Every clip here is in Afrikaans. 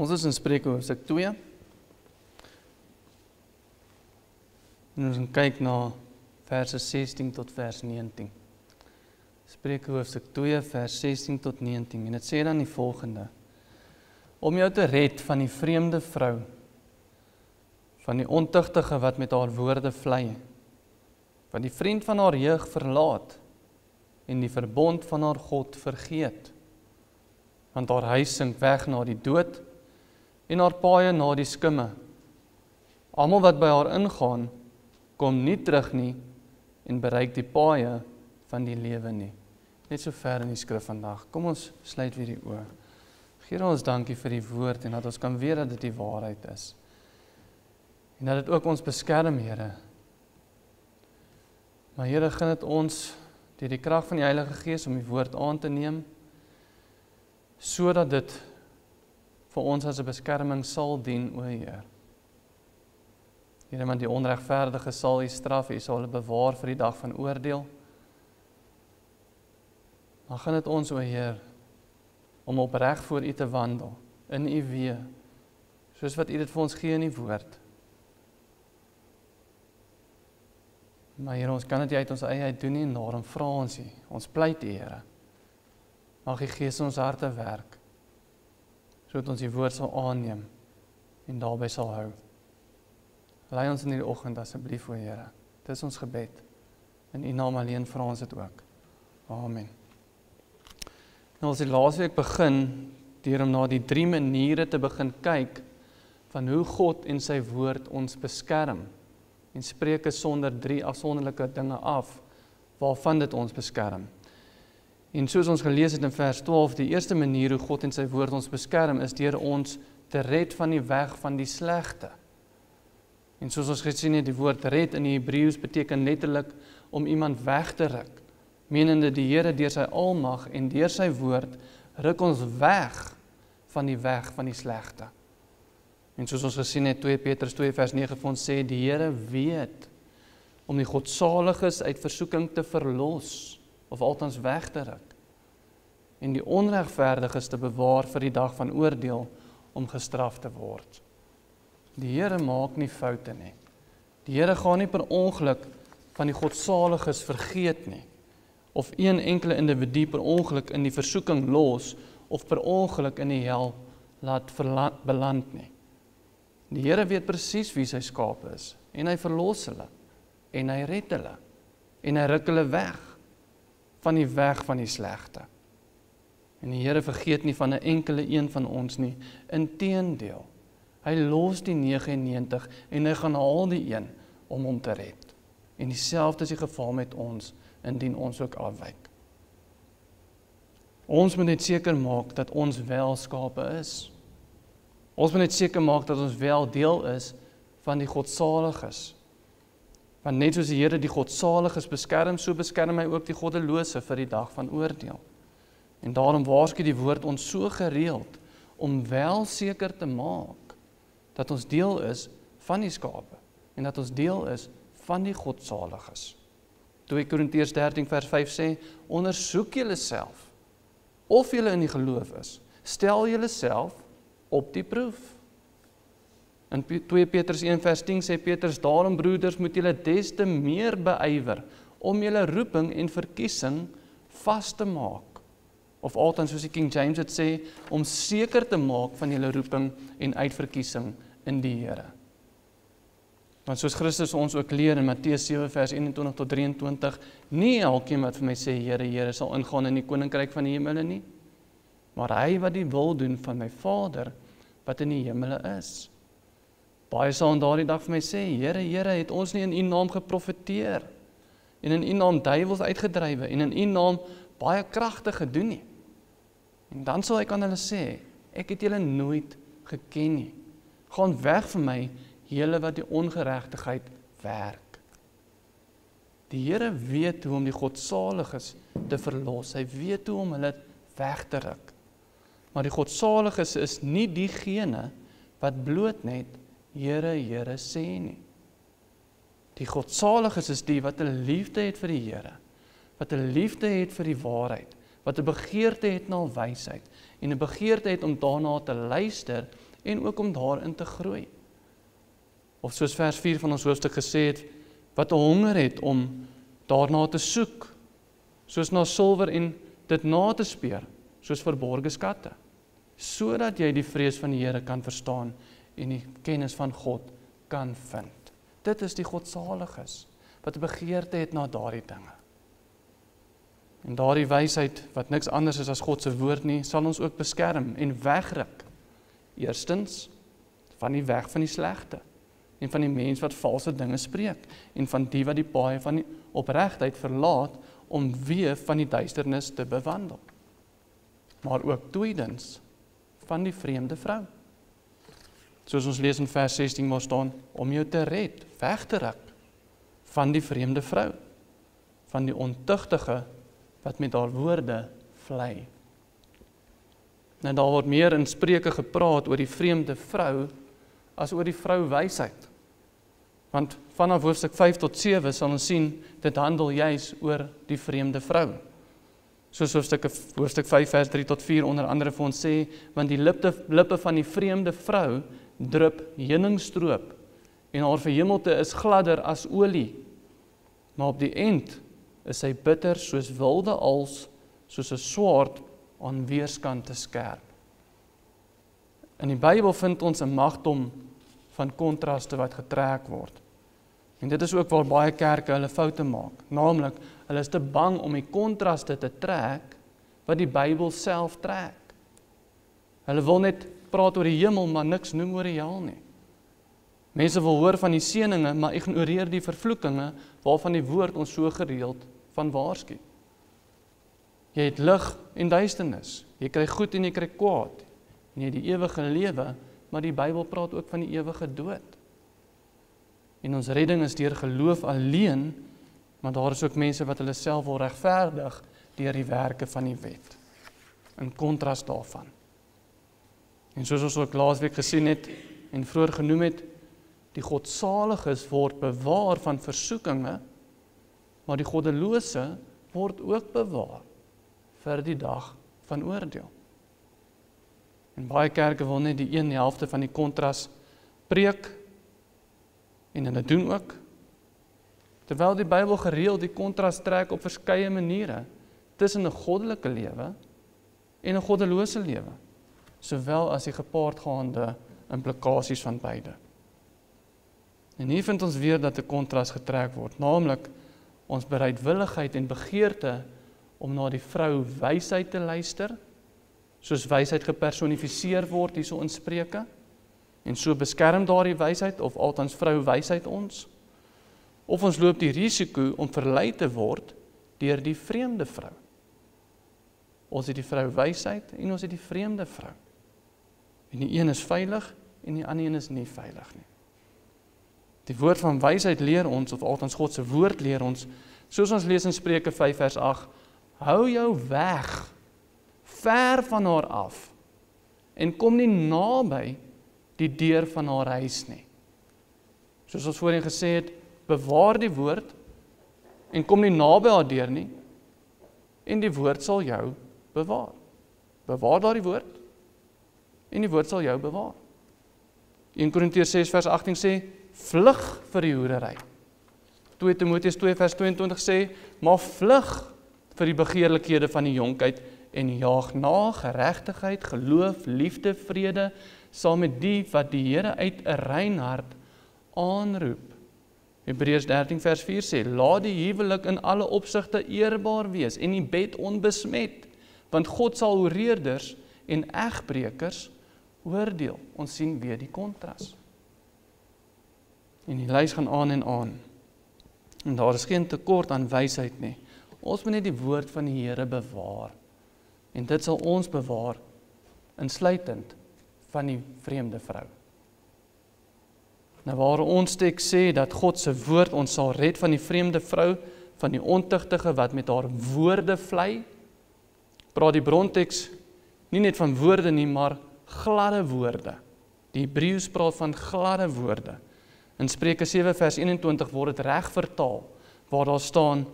Ons is in Spreuke hoofstuk 2. En ons gaan kyk na verse 16 tot vers 19. Spreuke hoofstuk 2 vers 16 tot 19. En dit sê dan die volgende: om jou te red van die vreemde vrou, van die ontuchtige wat met haar woorde vlei, wat die vriend van haar jeug verlaat en die verbond van haar God vergeet. Want haar huis sink weg na die dood en haar paaie na die skimme. Almal wat by haar ingaan, kom nie terug nie en bereik die paaie van die lewe nie. Net so ver in die skrif vandag. Kom ons sluit weer die oë. Here, ons dankie vir die woord en dat ons kan weet dat dit die waarheid is. En dat dit ook ons beskerm, Here. Maar Here, gun dit ons deur die krag van die Heilige Gees om die woord aan te neem, sodat dit vir ons as 'n beskerming sal dien, o Heer. Here, want die onregverdige sal U straf, U sal hulle bewaar vir die dag van oordeel. Maar gun dit ons, o Heer, om opreg voor U te wandel, in U weë, soos wat U dit vir ons gee in die woord. Maar Here, ons kan dit uit ons eie uit doen nie, en daarom vra ons U, ons pleit U, Here. Mag U Gees in ons harte werk, sodat ons die woord sal aanneem en daarby sal hou. Lei ons in die oggend asseblief, o Here. Dit is ons gebed. In U naam alleen vra ons dit ook. Amen. Nou, ons het laas week begin deur om na die 3 maniere te begin kyk van hoe God en sy woord ons beskerm. En Spreuke sonder 3 afsonderlike dinge af waarvan dit ons beskerm. En soos ons gelees het in vers 12, die eerste manier hoe God en sy woord ons beskerm is deur ons te red van die weg van die slegte. En soos ons gesien het, die woord red in die Hebreëus beteken letterlik om iemand weg te ruk, menende die Here deur sy almag en deur sy woord ruk ons weg van die slegte. En soos ons gesien het, 2 Petrus 2 vers 9 vir ons sê, die Here weet om die godsaliges uit versoeking te verlos, of althans weg te ruk, en die onregverdiges te bewaar vir die dag van oordeel om gestraf te word. Die Here maak nie foute nie. Die Here gaan nie per ongeluk van die godsaliges vergeet nie, of een enkele individu per ongeluk in die versoeking los, of per ongeluk in die hel laat beland nie. Die Here weet presies wie sy skape is, en hy verlos hulle, en hy red hulle, en hy ruk hulle weg van die slegte. En die Here vergeet nie van 'n enkele een van ons nie, inteendeel. Hy los die 99 en hy gaan haal die een om hom te red. En dieselfde is die geval met ons, indien ons ook afwyk. Ons moet net seker maak dat ons wel skape is. Ons moet net seker maak dat ons wel deel is van die godsaliges. Want net soos die Here die godsaliges beskerm, so beskerm hy ook die goddelose vir die dag van oordeel. En daarom waarsku die woord ons so gereeld om wel seker te maak dat ons deel is van die skape en dat ons deel is van die godsaliges. 2 Korintiërs 13 vers 5 sê, ondersoek julle self of julle in die geloof is. Stel julle self op die proef. In 2 Petrus 1 vers 10 sê Petrus, daarom broeders moet julle des te meer beywer om julle roeping en verkiesing vas te maak. Of althans soos die King James het sê, om seker te maak van julle roeping en uitverkiesing in die Here. Want soos Christus ons ook leer in Matteus 7 vers 21 tot 23, nie elkeen wat vir my sê, Here, Here, sal ingaan in die koninkryk van die hemele nie, maar hy wat die wil doen van my Vader, wat in die hemele is. Baie sal in daardie dag vir my sê, Here, Here, het ons nie in U naam geprofeteer, en in U naam duiwels uitgedrywe, en in U naam baie kragtig gedoen nie. En dan sal ek aan hulle sê, ek het julle nooit geken nie. Gaan weg van my, julle wat die ongeregtigheid werk. Die Here weet hoe om die godsaliges te verlos. Hy weet hoe om hulle weg te ruk. Maar die godsaliges is nie diegene wat bloot net Here, Here sê nie. Die godsaliges is die wat 'n liefde het vir die Here, wat 'n liefde het vir die waarheid, wat 'n begeerte het na wysheid en 'n begeerte het om daarna te luister en ook om daarin te groei. Of soos vers 4 van ons hoofstuk gesê het, wat 'n honger het om daarna te soek, soos na silwer en dit na te speur, soos verborgde skatte, sodat jy die vrees van die Here kan verstaan en die kennis van God kan vind. Dit is die godsaliges, wat 'n begeerte het na daardie dinge. En daardie wysheid, wat niks anders is as God se woord nie, sal ons ook beskerm en wegruk. Eerstens, van die weg van die slegte, en van die mens wat valse dinge spreek, en van die wat die paaie van die opregtheid verlaat, om weer van die duisternis te bewandel. Maar ook tweedens, van die vreemde vrou. Soos ons lees in vers 16 waar staan, om jou te red, weg te ruk, van die vreemde vrou, van die ontugtige, wat met haar woorde vlei. Nou daar word meer in Spreuke gepraat oor die vreemde vrou, as oor die vrou wysheid. Want vanaf hoofstuk 5 tot 7 sal ons sien, dit handel juis oor die vreemde vrou. Soos hoofstuk 5 vers 3 tot 4 onder andere vir ons sê, want die lippe van die vreemde vrou drup heuningstroop, en haar verhemelte is gladder as olie, maar op die end is sy bitter soos wilde als, soos 'n swaard aan weerskante skerp. In die Bybel vind ons 'n magdom van kontraste wat getrek word. En dit is ook waar baie kerke hulle foute maak, naamlik, hulle is te bang om die kontraste te trek, wat die Bybel self trek. Hulle wil net praat oor die hemel, maar niks noem oor die hel nie. Mense wil hoor van die seëninge, maar ignoreer die vervloekinge, waarvan die woord ons so gereeld van waarsku. Jy het lig en duisternis, jy kry goed en jy kry kwaad, en jy het die ewige lewe, maar die Bybel praat ook van die ewige dood. En ons redding is deur geloof alleen, maar daar is ook mense wat hulle self wil regverdig deur die werke van die wet. In kontras daarvan. En soos ons ook laasweek gesien het en vroeër genoem het, die godsaliges word bewaar van versoekinge, maar die goddelose word ook bewaar vir die dag van oordeel. En baie kerke wil net die een helfte van die kontras preek, en hulle doen ook, terwyl die Bybel gereeld die kontras trek op verskeie maniere, tussen 'n goddelike lewe en 'n goddelose lewe, sowel as die gepaardgaande implikasies van beide. En hier vind ons weer dat 'n kontras getrek word, naamlik ons bereidwilligheid en begeerte om na die vrou wysheid te luister, soos wysheid gepersonifiseer word hierso in Spreuke, en so beskerm daardie wysheid, of althans vrou wysheid ons, of ons loop die risiko om verlei te word deur die vreemde vrou. Ons het die vrou wysheid en ons het die vreemde vrou. En die een is veilig en die ander een is nie veilig nie. Die woord van wysheid leer ons, of althans God se woord leer ons, soos ons lees in Spreuke 5 vers 8, hou jou weg, ver van haar af, en kom nie naby die deur van haar huis nie. Soos ons voorheen gesê het, bewaar die woord, en kom nie naby haar deur nie, en die woord sal jou bewaar. Bewaar daar die woord, en die woord sal jou bewaar. 1 Korintiërs 6 vers 18 sê, vlug vir die hoerery. 2 Timoteus 2 vers 22 sê, maar vlug vir die begeerlikhede van die jonkheid, en jaag na geregtigheid, geloof, liefde, vrede, saam met die wat die Here uit 'n rein hart aanroep. Hebreërs 13 vers 4 sê, laat die huwelik in alle opsigte eerbaar wees, en die bed onbesmet, want God sal hoereerders en egbrekers oordeel. Ons sien weer die kontras. En die lys gaan aan en aan. En daar is geen tekort aan wysheid nie. Ons moet net die woord van die Here bewaar. En dit sal ons bewaar, insluitend van die vreemde vrou. Nou waar ons teks sê dat God se woord ons sal red van die vreemde vrou, van die ontugtige wat met haar woorde vlei, praat die bronteks nie net van woorde nie, maar gladde woorde. Die Hebreëus praat van gladde woorde. In Spreuke 7 vers 21 word dit reg vertaal, waar daar staan,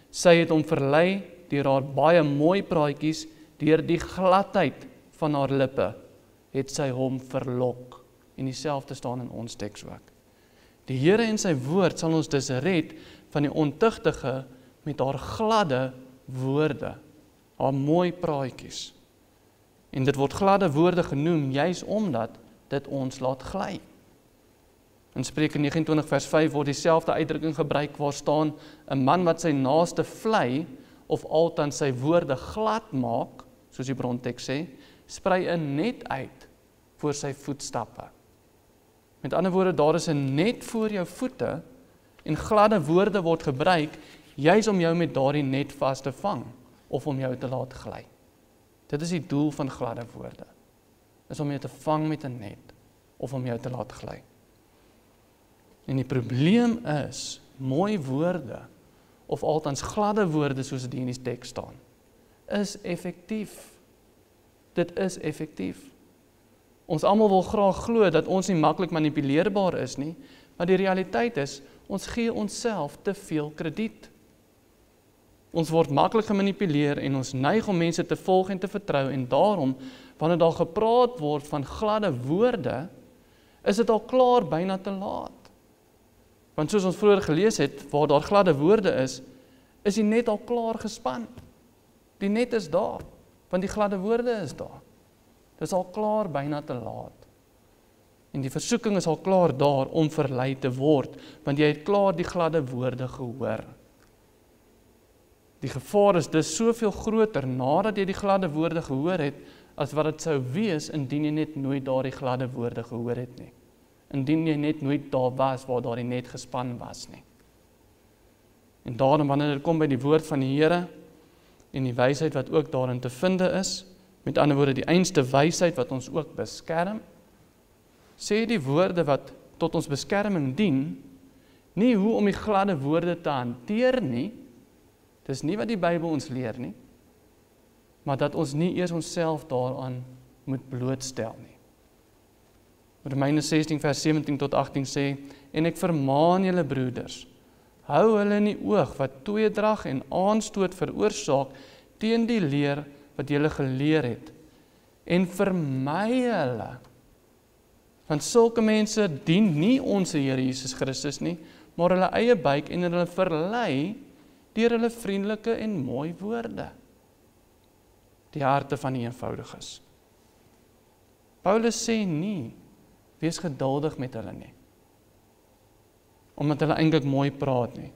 sy het hom verlei deur haar baie mooi praatjies, deur die gladheid van haar lippe, het sy hom verlok. En dieselfde staan in ons teks ook. Die Here en sy woord sal ons dus red van die ontugtige met haar gladde woorde, haar mooi praatjies. En dit word gladde woorde genoem, juis omdat dit ons laat gly. In Spreuke 29 vers 5 word dieselfde uitdrukking gebruik waar staan, 'n man wat sy naaste vlei, of althans sy woorde glad maak, soos die bronteks sê, sprei 'n net uit voor sy voetstappe. Met ander woorde, daar is 'n net voor jou voete, en gladde woorde word gebruik, juis om jou met daardie net vas te vang, of om jou te laat gly. Dit is die doel van gladde woorde, is om jou te vang met 'n net, of om jou te laat gly. En die probleem is, mooi woorde, of althans gladde woorde soos dit in die teks staan, is effektief. Dit is effektief. Ons almal wil graag glo dat ons nie maklik manipuleerbaar is nie, maar die realiteit is, ons gee onsself te veel krediet. Ons word maklik gemanipuleer en ons neig om mense te volg en te vertrou, en daarom, wanneer daar gepraat word van gladde woorde, is dit al klaar byna te laat. Want soos ons vroeër gelees het, waar daar gladde woorde is die net al klaar gespan. Die net is daar, want die gladde woorde is daar. Dit is al klaar byna te laat. En die versoeking is al klaar daar om verlei te word, want jy het klaar die gladde woorde gehoor. Die gevaar is dus soveel groter nadat jy die gladde woorde gehoor het, as wat dit sou wees indien jy net nooit daardie gladde woorde gehoor het nie. Indien jy net nooit daar was waar daardie net gespan was nie. En daarom, wanneer dit kom by die woord van die Here en die wysheid wat ook daarin te vinde is, met ander woorde die einste wysheid wat ons ook beskerm, sê die woorde wat tot ons beskerming dien, nie hoe om die gladde woorde te hanteer nie, dis nie wat die Bybel ons leer nie, maar dat ons nie eers onsself daaraan moet blootstel nie. Romeine 16 vers 17 tot 18 sê, en ek vermaan julle broeders, hou hulle in die oog wat tweedrag en aanstoot veroorsaak teen die leer wat julle geleer het, en vermy hulle, want sulke mense dien nie ons Here Jesus Christus nie, maar hulle eie buik en hulle verlei deur hulle vriendelike en mooi woorde, die harte van die eenvoudiges. Paulus sê nie, wees geduldig met hulle nie, omdat hulle eintlik mooi praat nie,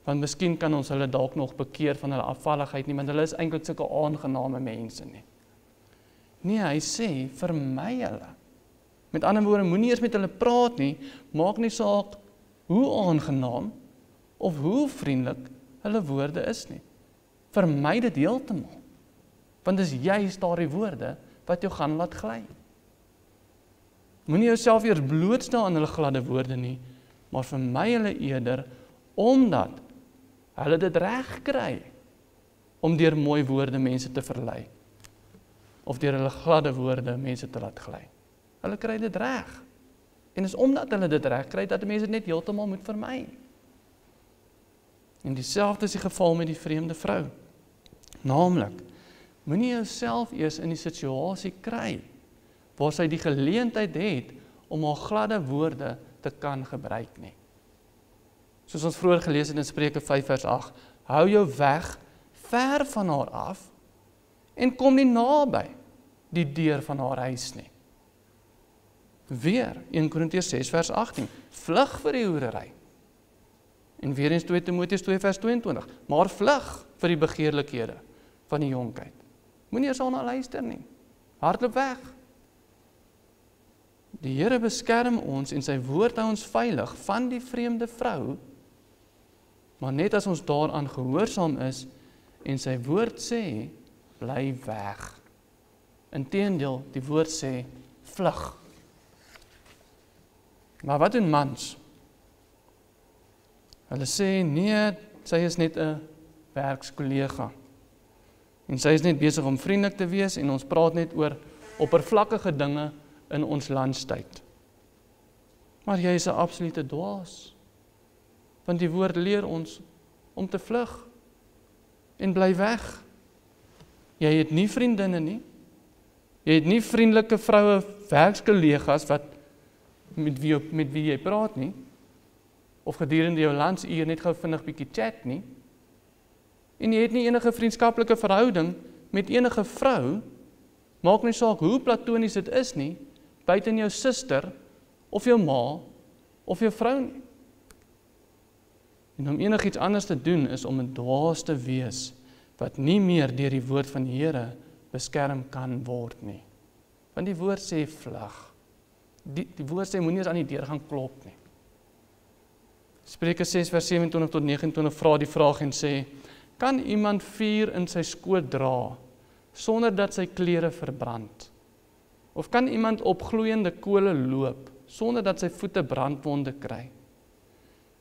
want miskien kan ons hulle dalk nog bekeer van hulle afvalligheid nie, want hulle is eintlik sulke aangename mense nie. Nee, hy sê, vermy hulle. Met ander woorde, moenie eers met hulle praat nie, maak nie saak hoe aangenaam of hoe vriendelik hulle woorde is nie. Vermy dit heeltemal, want dis juist daardie woorde wat jou gaan laat gly. Moenie jouself eers blootstel aan hulle gladde woorde nie, maar vermy hulle eerder, omdat hulle dit reg kry om deur mooi woorde mense te verlei, of deur hulle gladde woorde mense te laat gly. Hulle kry dit reg. En is omdat hulle dit reg kry, dat die mense dit net heeltemal moet vermy. En dieselfde is die geval met die vreemde vrou. Naamlik, moenie jouself eers in die situasie kry, waar sy die geleentheid het om haar gladde woorde te kan gebruik nie. Soos ons vroeër gelees het in Spreuke 5 vers 8, hou jou weg ver van haar af en kom nie naby die deur van haar huis nie. Weer, 1 Korintiërs 6 vers 18, vlug vir die hoerery. En weer eens 2 Timoteus 2 vers 22, maar vlug vir die begeerlikhede van die jonkheid. Moenie eers daarna luister nie, hardloop weg. Die Here beskerm ons en sy woord hou ons veilig van die vreemde vrou, maar net as ons daaraan gehoorsaam is en sy woord sê, bly weg. Inteendeel, die woord sê, vlug. Maar wat doen mans? Hulle sê, nee, sy is net 'n werkskollega. En sy is net besig om vriendelik te wees en ons praat net oor oppervlakkige dinge in ons landstyd. Maar jy is 'n absolute dwaas. Want die woord leer ons om te vlug en bly weg. Jy het nie vriendinne nie. Jy het nie vriendelike vroue werkskollegas wat met wie jy praat nie, of gedurende jou lunchuur net gou vinnig bietjie chat nie, en jy het nie enige vriendskaplike verhouding met enige vrou, maak nie saak hoe platonies dit is nie, buiten jou suster, of jou ma, of jou vrou nie. En om enigiets anders te doen, is om 'n dwaas te wees, wat nie meer deur die woord van die Here beskerm kan word nie. Want die woord sê vlug. Die woord sê moenie eens aan die deur gaan klop nie. Spreuke 6 vers 27 tot 29 vra die vraag en sê, kan iemand vuur in sy skoot dra, sonder dat sy klere verbrand? Of kan iemand op gloeiende kole loop, sonder dat sy voete brandwonde kry?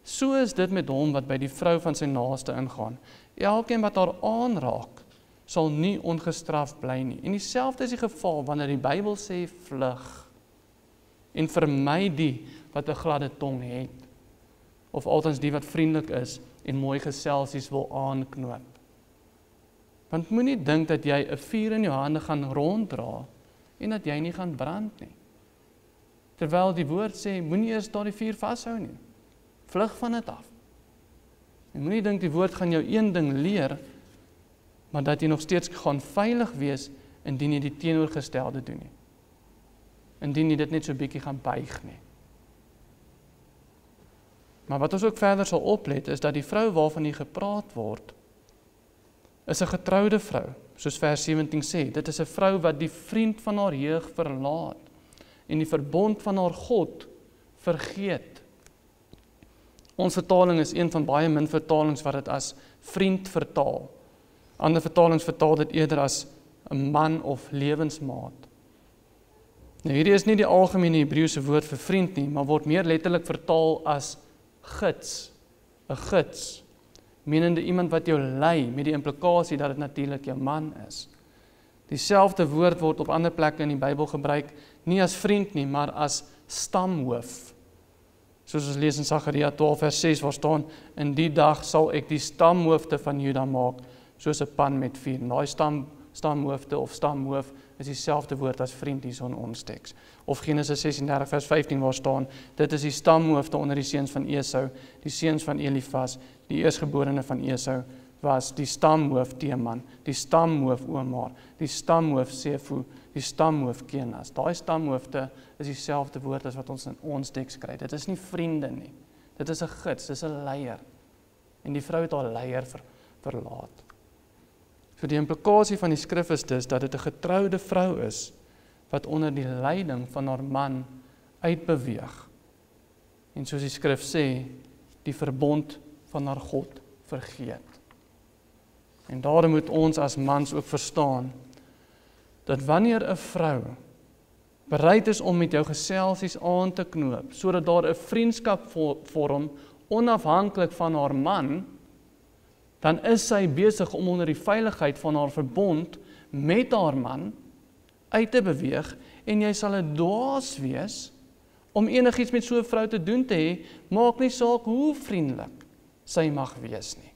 So is dit met hom wat by die vrou van sy naaste ingaan. Elkeen wat haar aanraak, sal nie ongestraf bly nie. En dieselfde is die geval wanneer die Bybel sê vlug. En vermy die wat 'n gladde tong het, of altens die wat vriendelik is en mooi geselsies wil aanknoop. Want moenie dink dat jy 'n vuur in jou hande gaan ronddra en dat jy nie gaan brand nie. Terwyl die woord sê, moenie eers daardie vuur vashou nie. Vlug van dit af. En moenie dink die woord gaan jou een ding leer, maar dat jy nog steeds gaan veilig wees indien jy die teenoorgestelde doen nie. Indien jy dit net so bietjie gaan buig nie. Maar wat ons ook verder sal oplet, is dat die vrou waarvan hier gepraat word, is 'n getroude vrou, soos vers 17 sê. Dit is 'n vrou wat die vriend van haar jeug verlaat, en die verbond van haar God vergeet. Ons vertaling is een van baie min vertalings wat dit as vriend vertaal. Ander vertalings vertaal dit eerder as 'n man of lewensmaat. Nou hierdie is nie die algemene Hebreëse woord vir vriend nie, maar word meer letterlik vertaal as gids, 'n gids, menende iemand wat jou lei, met die implikasie dat dit natuurlik jou man is. Dieselfde woord word op ander plekke in die Bybel gebruik, nie as vriend nie, maar as stamhoof. Soos ons lees in Sagaria 12 vers 6, waar staan, in die dag sal ek die stamhoofde van Juda maak, soos 'n pan met vuur. En daai stamhoofde of stamhoof is dieselfde woord as vriend hier in ons teks. Of Genesis 36 vers 15 waar staan, dit is die stamhoofde onder die seuns van Esau, die seuns van Elifas, die eersgeborene van Esau, was die stamhoof Teman, die stamhoof Omar, die stamhoof Sefo, die stamhoof Kenas. Daai stamhoofde is dieselfde woord as wat ons in ons teks kry. Dit is nie vriende nie. Dit is 'n gids, dit is 'n leier. En die vrou het haar leier verlaat. So die implikasie van die skrif is dus dat dit 'n getroude vrou is wat onder die leiding van haar man uitbeweeg. En soos die skrif sê, die verbond van haar God vergeet. En daarom moet ons as mans ook verstaan dat wanneer 'n vrou bereid is om met jou geselsies aan te knoop, sodat daar 'n vriendskap vorm onafhanklik van haar man, dan is sy besig om onder die veiligheid van haar verbond met haar man uit te beweeg, en jy sal 'n dwaas wees om enigiets met so 'n vrou te doen te hê, maak nie saak hoe vriendelik sy mag wees nie.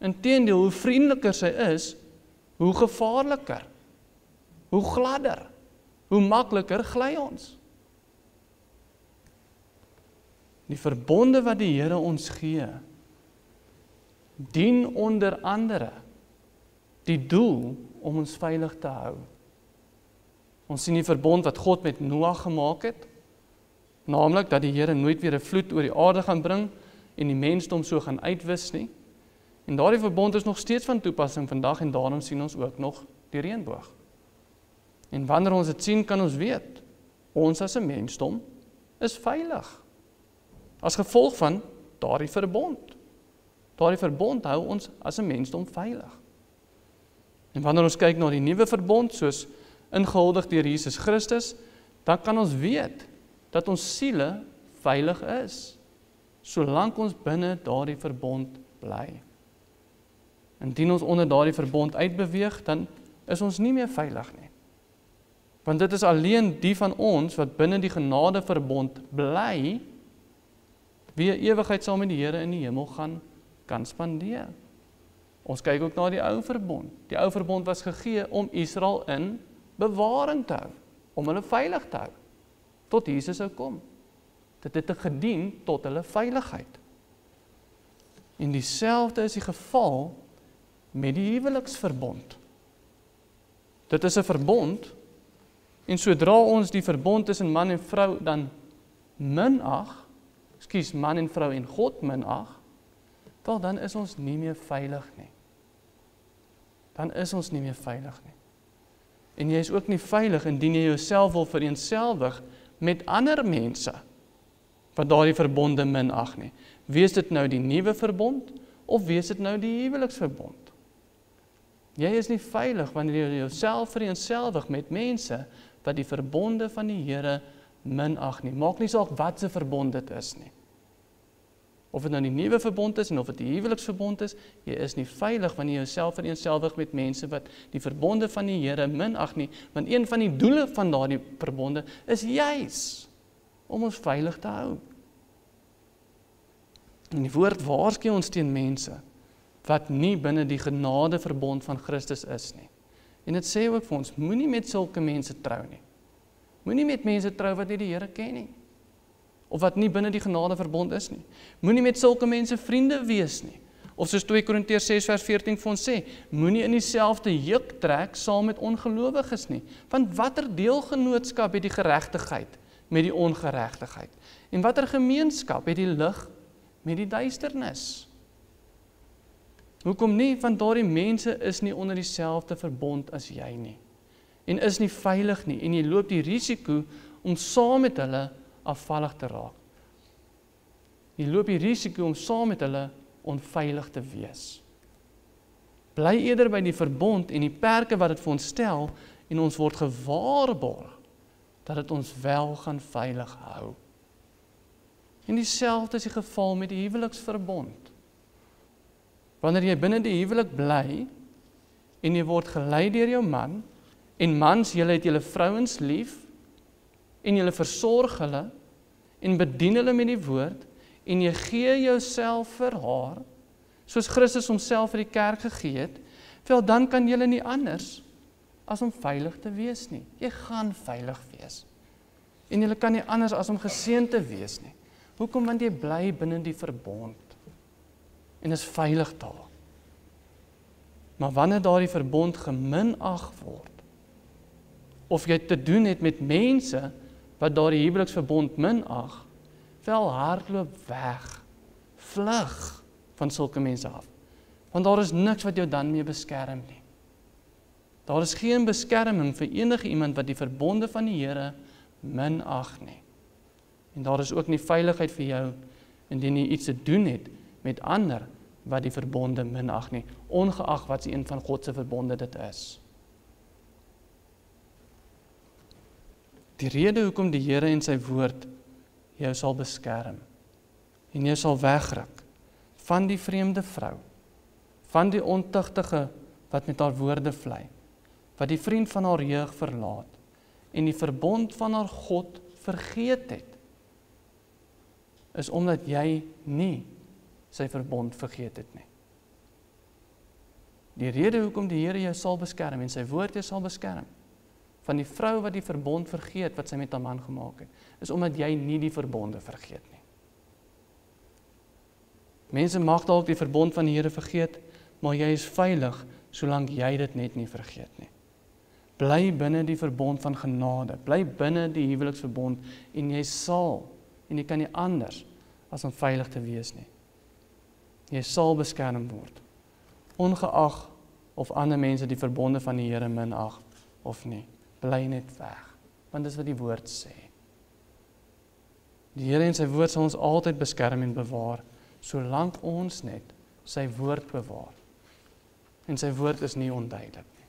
Inteendeel, hoe vriendeliker sy is, hoe gevaarliker, hoe gladder, hoe makliker gly ons. Die verbonde wat die Here ons gee, dien onder andere die doel om ons veilig te hou. Ons sien die verbond wat God met Noag gemaak het, naamlik dat die Here nooit weer 'n vloed oor die aarde gaan bring en die mensdom so gaan uitwis nie. En daardie verbond is nog steeds van toepassing vandag, en daarom sien ons ook nog die reënboog. En wanneer ons dit sien, kan ons weet, ons as 'n mensdom is veilig, as gevolg van daardie verbond. Daardie verbond hou ons as 'n mensdom veilig. En wanneer ons kyk na die nuwe verbond, soos ingehuldig deur Jesus Christus, dan kan ons weet dat ons siele veilig is, solank ons binne daardie verbond bly. Indien ons onder daardie verbond uitbeweeg, dan is ons nie meer veilig nie. Want dit is alleen die van ons wat binne die genadeverbond bly, wie 'n ewigheid saam met die Here in die hemel kan spandeer. Ons kyk ook na die ou verbond. Die ou verbond was gegee om Israel in bewaring te hou, om hulle veilig te hou, tot Jesus sou kom. Dit het gedien tot hulle veiligheid. En dieselfde is die geval met die huweliksverbond. Dit is 'n verbond, en sodra ons die verbond tussen man en vrou dan man en vrou en God minag, wel dan is ons nie meer veilig nie. Dan is ons nie meer veilig nie. En jy is ook nie veilig indien jy jouself wil vereenselwig met ander mense, wat daardie verbonde minag nie. Wees dit nou die nuwe verbond, of wees dit nou die huweliksverbond. Jy is nie veilig wanneer jy jouself vereenselwig met mense, wat die verbonde van die Here minag nie. Maak nie saak wat se verbond dit is nie. Of dit nou die nuwe verbond is, en of dit die huweliksverbond is, jy is nie veilig wanneer jy jouself vereenselwig met mense wat die verbonde van die Here minag nie, want een van die doele van daardie verbonde is juis om ons veilig te hou. En die woord waarsku ons teen mense wat nie binne die genadeverbond van Christus is nie. En dit sê ook vir ons, moenie met sulke mense trou nie. Moenie met mense trou wat nie die Here ken nie, of wat nie binne die genadeverbond is nie. Moenie met sulke mense vriende wees nie. Of soos 2 Korintiërs 6 vers 14 vir ons sê, moenie in dieselfde juk trek saam met ongelowiges nie. Want watter deelgenootskap het die geregtigheid met die ongeregtigheid? En watter gemeenskap het die lig met die duisternis? Hoekom nie? Want daardie mense is nie onder dieselfde verbond as jy nie. En is nie veilig nie. En jy loop die risiko om saam met hulle afvallig te raak. Jy loop die risiko om saam met hulle onveilig te wees. Bly eerder by die verbond en die perke wat dit vir ons stel, en ons word gewaarborg dat dit ons wel gaan veilig hou. En dieselfde is die geval met die huweliksverbond. Wanneer jy binne die huwelik bly, en jy word gelei deur jou man, en mans, julle het julle vrouens lief, en julle versorg hulle, en bedien hulle met die woord, en jy gee jouself vir haar, soos Christus homself vir die kerk gegee het, wel dan kan julle nie anders as om veilig te wees nie. Jy gaan veilig wees. En julle kan nie anders as om geseënd te wees nie. Hoekom? Want jy bly binne die verbond. En is veilig daar. Maar wanneer daardie verbond geminag word, of jy te doen het met mense wat daardie huweliksverbond minag, wel hardloop weg, vlug van sulke mense af. Want daar is niks wat jou dan mee beskerm nie. Daar is geen beskerming vir enige iemand wat die verbonde van die Here minag nie. En daar is ook nie veiligheid vir jou indien jy iets te doen het met ander wat die verbonde minag nie, ongeag wat een van God se verbonde dit is. Die rede hoekom die Here en sy woord jou sal beskerm en jou sal wegruk van die vreemde vrou, van die ontugtige wat met haar woorde vlei, wat die vriend van haar jeug verlaat en die verbond van haar God vergeet het, is omdat jy nie sy verbond vergeet het nie. Die rede hoekom die Here jou sal beskerm en sy woord jou sal beskerm van die vrou wat die verbond vergeet wat sy met haar man gemaak het, is omdat jy nie die verbonde vergeet nie. Mense mag dalk die verbond van die Here vergeet, maar jy is veilig solank jy dit net nie vergeet nie. Bly binne die verbond van genade, bly binne die huweliksverbond en jy sal, en jy kan nie anders as om veilig te wees nie. Jy sal beskerm word, ongeag of ander mense die verbonde van die Here minag of nie. Bly net weg, want dis wat die woord sê. Die Here en sy woord sal ons altyd beskerm en bewaar, solank ons net sy woord bewaar. En sy woord is nie onduidelik nie.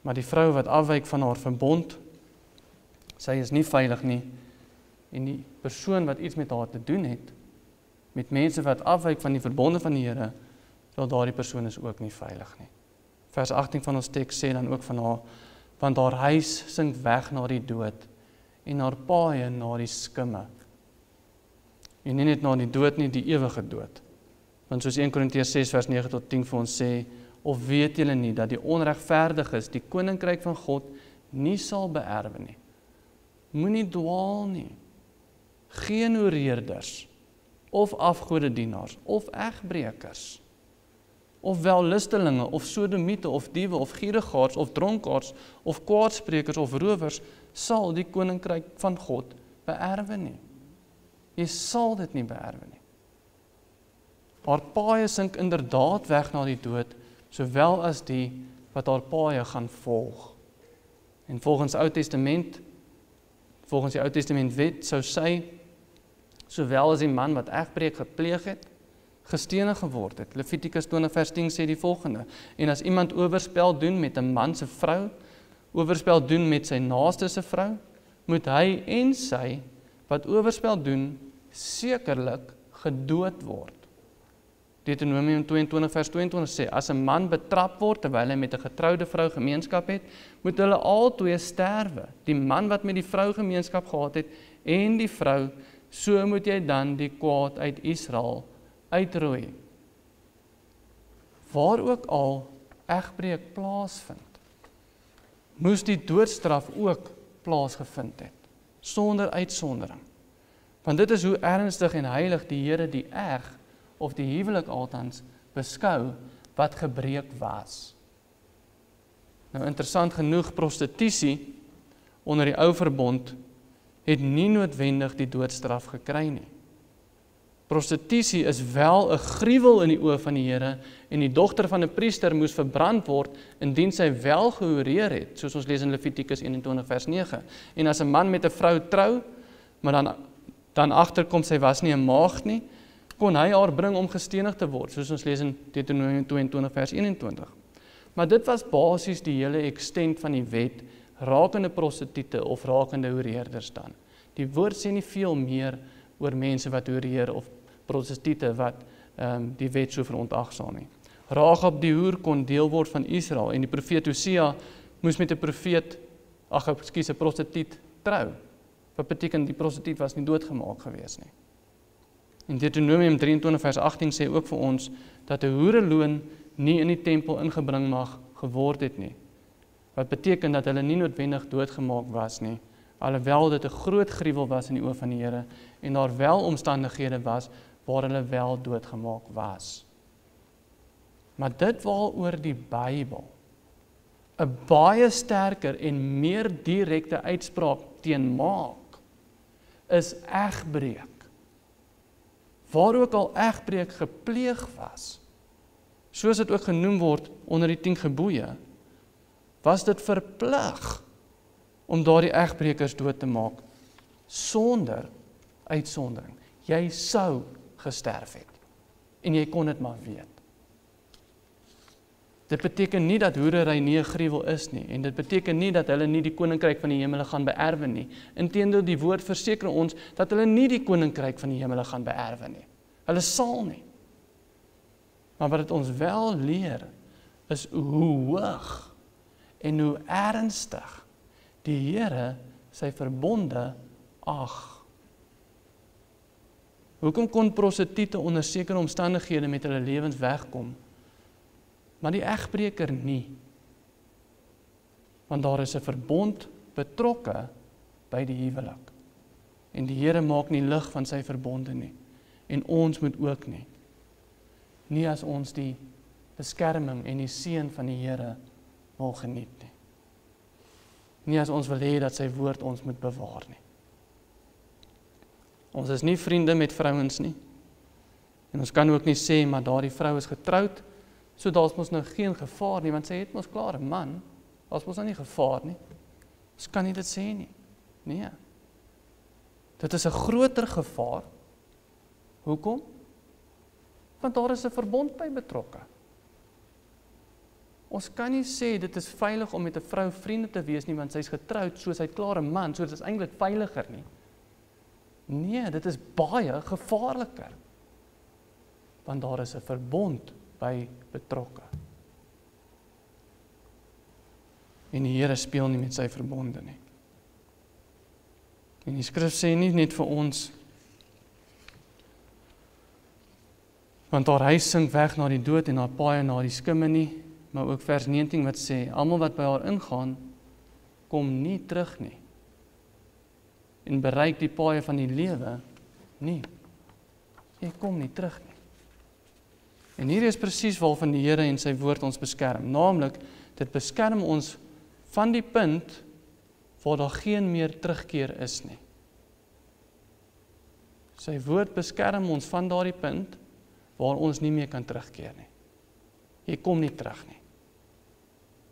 Maar die vrou wat afwyk van haar verbond, sy is nie veilig nie, en die persoon wat iets met haar te doen het, met mense wat afwyk van die verbonde van die Here, wel daardie persoon is ook nie veilig nie. Vers 18 van ons teks sê dan ook van haar, want haar huis sink weg na die dood, en haar paaie na die skimme. En nie net na die dood nie, die ewige dood. Want soos 1 Korintiërs 6 vers 9 tot 10 vir ons sê, of weet julle nie, dat die onregverdiges die koninkryk van God nie sal beerwe nie. Moenie dwaal nie. Geen hoereerders, of afgodedienaars, of egbrekers, of wellustelinge, of sodomiete, of diewe, of gierigaards, of dronkaards, of kwaadsprekers, of rowers, sal die koninkryk van God beerwe nie. Jy sal dit nie beerwe nie. Haar paaie sink inderdaad weg na die dood, sowel as die wat haar paaie gaan volg. En volgens die Ou Testament wet, sou sy, sowel as die man wat egbreek gepleeg het, gestenig geword het. Levitikus 20:10 sê die volgende: en as iemand oorspel doen met 'n man se vrou, oorspel doen met sy naaste se vrou, moet hy en sy wat oorspel doen sekerlik gedood word. Deuteronomium 22:22 sê, as 'n man betrap word terwyl hy met 'n getroude vrou gemeenskap het, moet hulle albei sterwe, die man wat met die vrou gemeenskap gehad het en die vrou, so moet jy dan die kwaad uit Israel uitroei. Waar ook al egbreek plaasvind, moes die doodstraf ook plaasgevind het, sonder uitsondering. Want dit is hoe ernstig en heilig die Here die eg, of die huwelik althans, beskou wat gebreek was. Nou interessant genoeg, prostitusie onder die ou verbond het nie noodwendig die doodstraf gekry nie. Prostitusie is wel 'n gruwel in die oë van die Here, en die dogter van 'n priester moes verbrand word indien sy wel gehoreer het, soos ons lees in Levitikus 21:9. En as 'n man met 'n vrou trou, maar dan agterkom sy was nie 'n maagd nie, kon hy haar bring om gestenig te word, soos ons lees in Deuteronomium 22:21. Maar dit was basies die hele extent van die wet rakende prostituie of rakende hoereerders dan. Die woord sê nie veel meer oor mense wat hoereer of prostituie wat die wet so verontagsaam nie. Rahab die hoer kon deel word van Israel, en die profeet Hosea moes met 'n prostituut trou. Wat beteken die prostituut was nie doodgemaak gewees nie. En Deuteronomium 23:18 sê ook vir ons dat 'n hoereloon nie in die tempel ingebring mag geword het nie. Wat beteken dat hulle nie noodwendig doodgemaak was nie, alhoewel dit 'n groot gruwel was in die oë van die Here, en daar wel omstandighede was waar hulle wel doodgemaak was. Maar dit waaroor die Bybel 'n baie sterker en meer direkte uitspraak teen maak, is egbreek. Waar ook al egbreek gepleeg was, soos dit ook genoem word onder die 10 gebooie, was dit verplig om daardie egbrekers dood te maak, sonder uitsondering. Jy sou gesterf het, en jy kon dit maar weet. Dit beteken nie dat hoerery nie 'n gruwel is nie, en dit beteken nie dat hulle nie die koninkryk van die hemele gaan beerwe nie. Inteendeel, die woord verseker ons dat hulle nie die koninkryk van die hemele gaan beerwe nie. Hulle sal nie. Maar wat dit ons wel leer, is hoe hoog en hoe ernstig die Here sy verbonde ag. Hoekom kon prostituie onder sekere omstandighede met hulle lewens wegkom, maar die egbreker nie? Want daar is 'n verbond betrokke by die huwelik. En die Here maak nie lig van sy verbonde nie. En ons moet ook nie. Nie as ons die beskerming en die seën van die Here wil geniet nie. Nie as ons wil hê dat sy woord ons moet bewaar nie. Ons is nie vriende met vrouens nie. En ons kan ook nie sê, maar daardie vrou is getroud, so daar is mos nou geen gevaar nie, want sy het mos klaar 'n man, daar is mos nou nie gevaar nie. Ons kan nie dit sê nie. Nee. Dit is 'n groter gevaar. Hoekom? Want daar is 'n verbond by betrokke. Ons kan nie sê dit is veilig om met 'n vrou vriende te wees nie, want sy is getroud, so sy het klaar 'n man, so dit is eintlik veiliger nie. Nee, dit is baie gevaarliker. Want daar is 'n verbond by betrokke. En die Here speel nie met sy verbonde nie. En die skrif sê nie net vir ons, want haar huis sink weg na die dood en haar paaie na die skimme nie, maar ook vers 19 wat sê, almal wat by haar ingaan, kom nie terug nie. En bereik die paaie van die lewe nie. Jy kom nie terug nie. En hier is presies waarvan die Here en sy woord ons beskerm. Naamlik, dit beskerm ons van die punt waar daar geen meer terugkeer is nie. Sy woord beskerm ons van daardie punt waar ons nie meer kan terugkeer nie. Jy kom nie terug nie.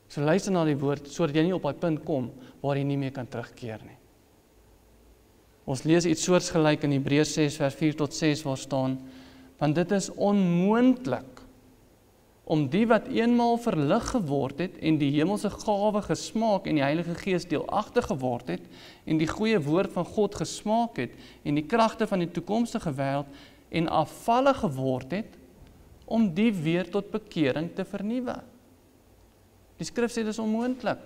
So luister na die woord, sodat jy nie op daai punt kom waar jy nie meer kan terugkeer nie. Ons lees iets soortgelyk in Hebreërs 6 vers 4 tot 6 waar staan, want dit is onmoontlik om die wat eenmaal verlig geword het en die hemelse gawe gesmaak en die Heilige Gees deelagtig geword het en die goeie woord van God gesmaak het en die kragte van die toekomstige wêreld en afvallig geword het, om die weer tot bekering te vernuwe. Die skrif sê dit is onmoontlik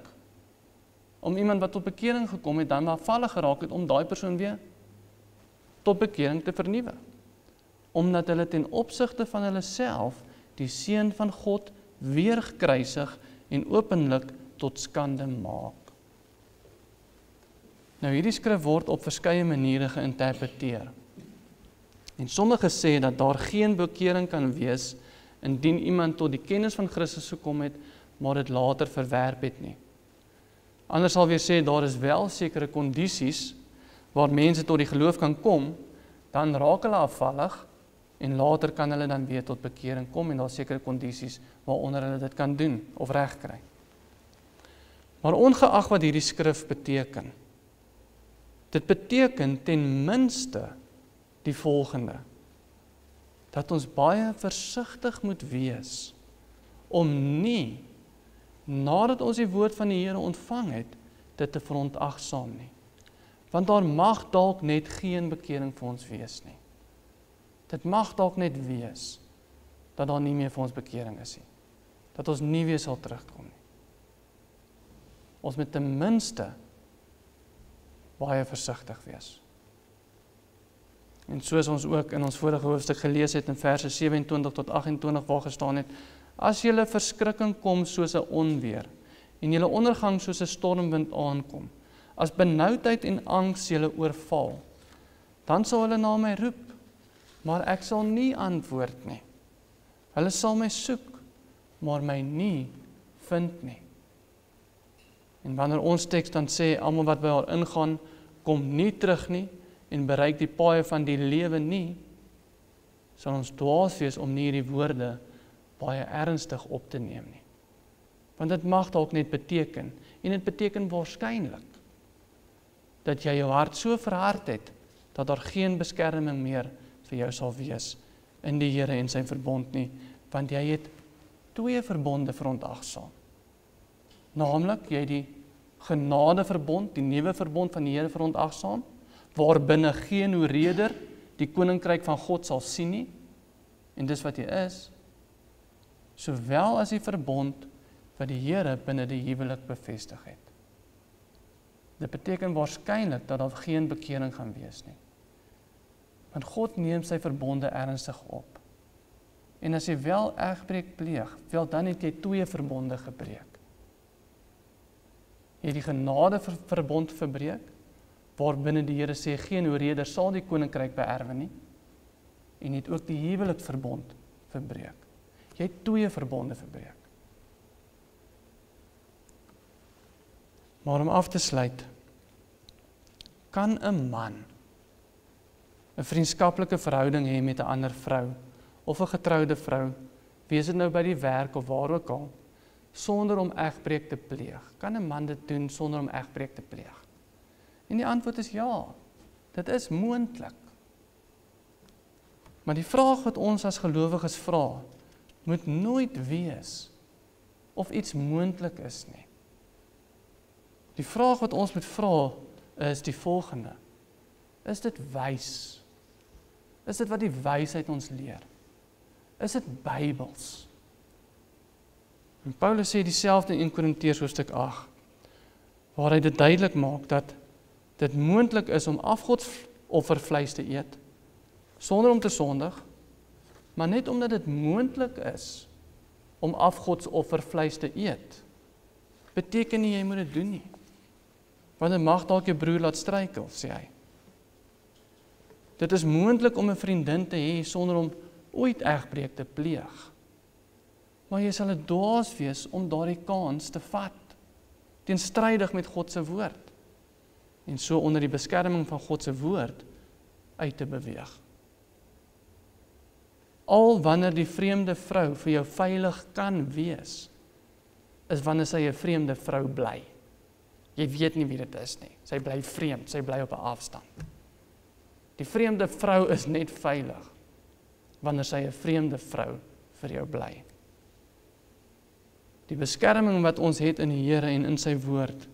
om iemand wat tot bekering gekom het, dan afvallig geraak het, om daai persoon weer tot bekering te vernuwe. Omdat hulle ten opsigte van hulle self die Seun van God weer gekruisig en openlik tot skande maak. Nou hierdie skrif word op verskeie maniere geïnterpreteer. En sommige sê dat daar geen bekering kan wees indien iemand tot die kennis van Christus gekom het, maar dit later verwerp het nie. Anders sal weer sê, daar is wel sekere kondisies waar mense tot die geloof kan kom, dan raak hulle afvallig, en later kan hulle dan weer tot bekering kom, en daar is sekere kondisies waaronder hulle dit kan doen, of regkry. Maar ongeag wat hierdie skrif beteken, dit beteken ten minste die volgende, dat ons baie versigtig moet wees, om nie, nadat ons die woord van die Here ontvang het, dit te verontagsaam nie. Want daar mag dalk net geen bekering vir ons wees nie. Dit mag dalk net wees, dat daar nie meer vir ons bekering is nie. Dat ons nie weer sal terugkom nie. Ons moet ten minste baie versigtig wees. En soos ons ook in ons vorige hoofstuk gelees het in verse 27 tot 28 waar gestaan het, as julle verskrikking kom soos 'n onweer, en julle ondergang soos 'n stormwind aankom, as benoudheid en angs julle oorval, dan sal hulle na my roep, maar ek sal nie antwoord nie. Hulle sal my soek, maar my nie vind nie. En wanneer ons teks dan sê, almal wat by haar ingaan, kom nie terug nie, en bereik die paaie van die lewe nie, sal ons dwaas wees om nie hierdie woorde baie ernstig op te neem nie. Want dit mag dalk net beteken, en dit beteken waarskynlik, dat jy jou hart so verhard het, dat daar geen beskerming meer vir jou sal wees in die Here en sy verbond nie, want jy het twee verbonde verontagsaam. Naamlik, jy die genadeverbond, die nuwe verbond van die Here verontagsaam, waarbinne geen oorreder die koninkryk van God sal sien nie, en dis wat jy is, sowel as die verbond wat die Here binne die huwelik bevestig het. Dit beteken waarskynlik dat daar geen bekering gaan wees nie. Want God neem sy verbonde ernstig op. En as jy wel egbreek pleeg, wel dan het jy twee verbonde gebreek. Jy het die genadeverbond verbreek, waarbinne die Here sê, geen oorreder sal die koninkryk beerwe nie, en het ook die huwelikverbond verbreek. Jy het twee verbonde verbreek. Maar om af te sluit, kan 'n man 'n vriendskaplike verhouding hê met 'n ander vrou, of 'n getroude vrou, wees dit nou by die werk of waar ook al, sonder om egbreek te pleeg? Kan 'n man dit doen sonder om egbreek te pleeg? En die antwoord is ja, dit is moontlik. Maar die vraag wat ons as gelowiges vra, moet nooit wees of iets moontlik is nie. Die vraag wat ons moet vra is die volgende: is dit wys? Is dit wat die wysheid ons leer? Is dit Bybels? En Paulus sê dieselfde in 1 Korintiërs hoofstuk 8, waar hy dit duidelik maak dat dit moontlik is om afgodsoffervleis te eet, sonder om te sondig, maar net omdat dit moontlik is, om afgodsoffervleis te eet. Beteken nie jy moet dit doen nie. Want dit mag dalk jou broer laat struikel, sê hy. Dit is moontlik om 'n vriendin te hê sonder om ooit egbreek te pleeg. Maar jy sal 'n dwaas wees om daardie kans te vat, teenstrydig met God se woord, en so onder die beskerming van God se woord uit te beweeg. Al wanneer die vreemde vrou vir jou veilig kan wees, is wanneer sy 'n vreemde vrou bly. Jy weet nie wie dit is nie. Sy bly vreemd, sy bly op 'n afstand. Die vreemde vrou is net veilig wanneer sy 'n vreemde vrou vir jou bly. Die beskerming wat ons het in die Here en in sy woord,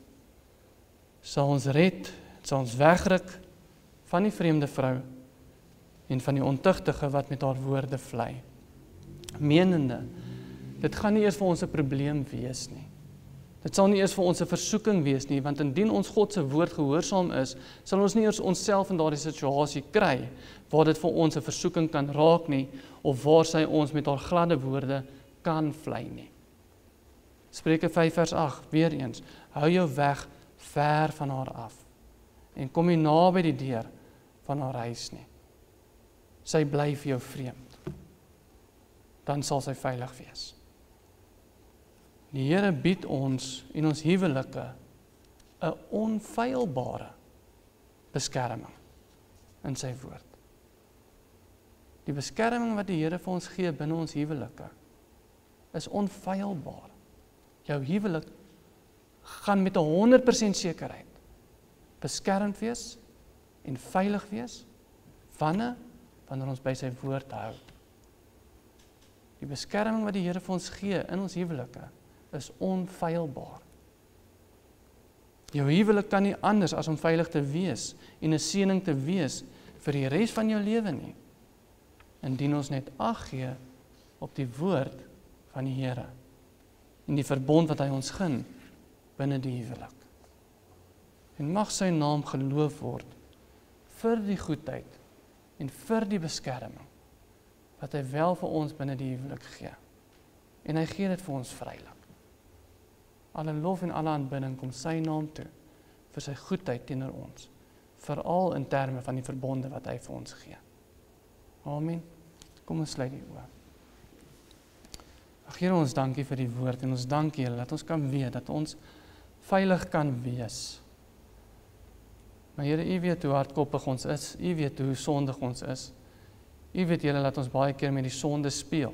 sal ons red, sal ons wegruk van die vreemde vrou en van die ontugtige wat met haar woorde vlei. Menende, dit gaan nie eers vir ons 'n probleem wees nie. Dit sal nie eers vir ons 'n versoeking wees nie, want indien ons God se woord gehoorsaam is, sal ons nie eers onsself in daardie situasie kry, waar dit vir ons 'n versoeking kan raak nie, of waar sy ons met haar gladde woorde kan vlei nie. Spreuke 5 vers 8, weer eens, hou jou weg ver van haar af, en kom nie naby die deur van haar huis nie. Sy bly vir jou vreemd, dan sal sy veilig wees. Die Here bied ons en ons huwelike 'n onfeilbare beskerming in sy woord. Die beskerming wat die Here vir ons gee binne ons huwelike is onfeilbaar. Jou huwelik gaan met 100% sekerheid beskermd wees en veilig wees wanneer ons by sy woord hou. Die beskerming wat die Here vir ons gee in ons huwelike is onfeilbaar. Jou huwelik kan nie anders as om veilig te wees en 'n seëning te wees vir die res van jou lewe nie, indien ons net ag gee op die woord van die Here en die verbond wat hy ons gun binne die huwelik. En mag sy naam geloof word vir die goedheid en vir die beskerming wat hy wel vir ons binne die huwelik gee. En hy gee dit vir ons vrylik. Alle lof en alle aanbidding kom sy naam toe vir sy goedheid teenoor ons, veral in terme van die verbonde wat hy vir ons gee. Amen. Kom ons sluit die oë. Here, ons dankie vir die woord en ons dankie Here dat ons kan weet dat ons veilig kan wees. Maar Here, U weet hoe hardkoppig ons is, U weet hoe sondig ons is. U weet Here dat ons baie keer met die sonde speel.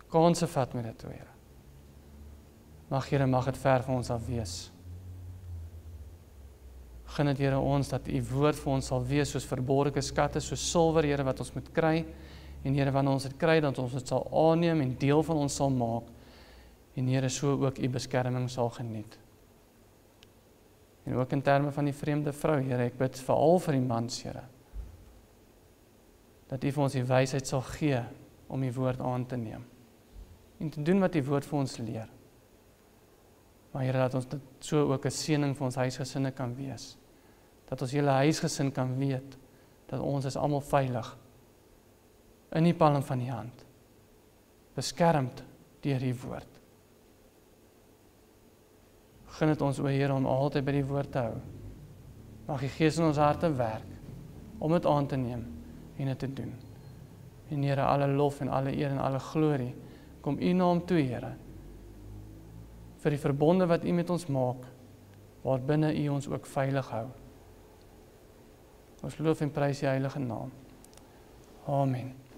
Kanse vat met dit, Here. Here, mag dit ver van ons af wees. Gun dit Here ons dat U woord vir ons sal wees soos verborgde skatte, soos silwer Here wat ons moet kry. En Here, wanneer ons dit kry, dat ons dit sal aanneem en deel van ons sal maak. En Here, so ook U beskerming sal geniet. En ook in terme van die vreemde vrou, Here, ek bid veral vir die mans, Here, dat U vir ons die wysheid sal gee om U woord aan te neem. En te doen wat U woord vir ons leer. Maar Here, dat ons dit so ook 'n seëning vir ons huisgesinne kan wees. Dat ons hele huisgesin kan weet, dat ons is almal veilig, in die palm van die hand, beskermd deur die woord. Gun dit ons, o Here, om altyd by die woord te hou. Mag die Gees in ons harte werk, om dit aan te neem en dit te doen. En Here, alle lof en alle eer en alle glorie, kom U naam toe, Here, vir die verbonde wat U met ons maak, waarbinne U ons ook veilig hou. Ons loof en prys U heilige naam. Amen.